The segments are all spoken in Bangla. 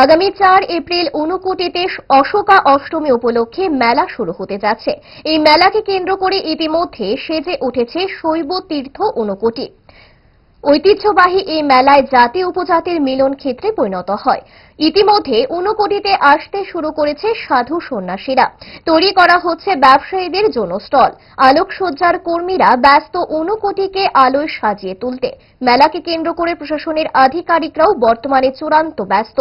আগামী 4 এপ্রিল ঊনকোটিতে অশোকা অষ্টমী উপলক্ষে মেলা শুরু হতে যাচ্ছে। এই মেলাকে কেন্দ্র করে ইতিমধ্যে সেজে উঠেছে শৈব তীর্থ ঊনকোটি। ঐতিহ্যবাহী এই মেলায় জাতি উপজাতির মিলন ক্ষেত্রে পরিণত হয়। ইতিমধ্যে ঊনকোটিতে আসতে শুরু করেছে সাধু সন্ন্যাসীরা। তৈরি করা হচ্ছে ব্যবসায়ীদের জন্য স্টল। আলোকসজ্জার কর্মীরা ব্যস্ত ঊনকোটিকে আলোয় সাজিয়ে তুলতে। মেলাকে কেন্দ্র করে প্রশাসনের আধিকারিকরাও বর্তমানে চূড়ান্ত ব্যস্ত।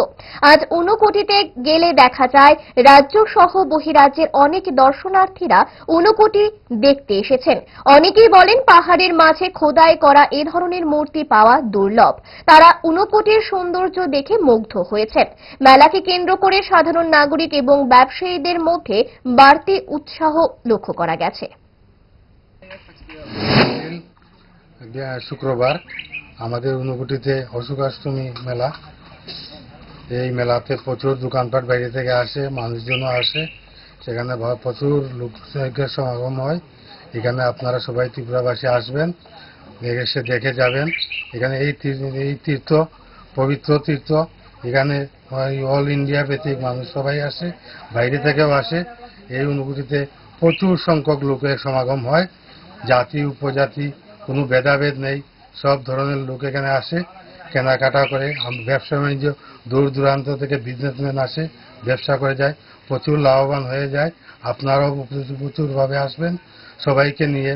আজ ঊনকোটিতে গেলে দেখা যায় রাজ্য সহ বহিরাজ্যের অনেক দর্শনার্থীরা ঊনকোটি দেখতে এসেছেন। অনেকেই বলেন পাহাড়ের মাঝে খোদাই করা এ ধরনের মূর্তি পাওয়া দুর্লভ। তারা ঊনকোটির সৌন্দর্য দেখে মুগ্ধ হয়েছেন। মেলাকে কেন্দ্র করে সাধারণ নাগরিক এবং ব্যবসায়ীদের মধ্যে বাড়তি উৎসাহ লক্ষ্য করা গেছে। শুক্রবার আমাদের ঊনকোটিতে অশোকাষ্টমী মেলা। এই মেলাতে প্রচুর দোকানপাট বাইরে থেকে আসে, মানুষজনও আসে। সেখানে প্রচুর লোকের সমাগম হয়। এখানে আপনারা সবাই ত্রিপুরাবাসী আসবেন, এসে দেখে যাবেন। এখানে এই তীর্থ পবিত্র তীর্থ। এখানে অল ইন্ডিয়া ভিত্তিক মানুষ সবাই আসে, বাইরে থেকেও আসে। এই ঊনকোটিতে প্রচুর সংখ্যক লোকের সমাগম হয়। জাতি উপজাতি কোনো ভেদাভেদ নেই, সব ধরনের লোক এখানে আসে, কেনাকাটা করে। ব্যবসা বাণিজ্য দূর দূরান্ত থেকে বিজনেসম্যান আসে, ব্যবসা করে যায়, প্রচুর লাভবান হয়ে যায়। আপনারাও প্রচুরভাবে আসবেন, সবাইকে নিয়ে,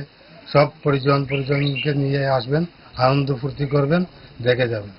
সব পরিজনকে নিয়ে আসবেন, আনন্দ ফুর্তি করবেন, দেখে যাবেন।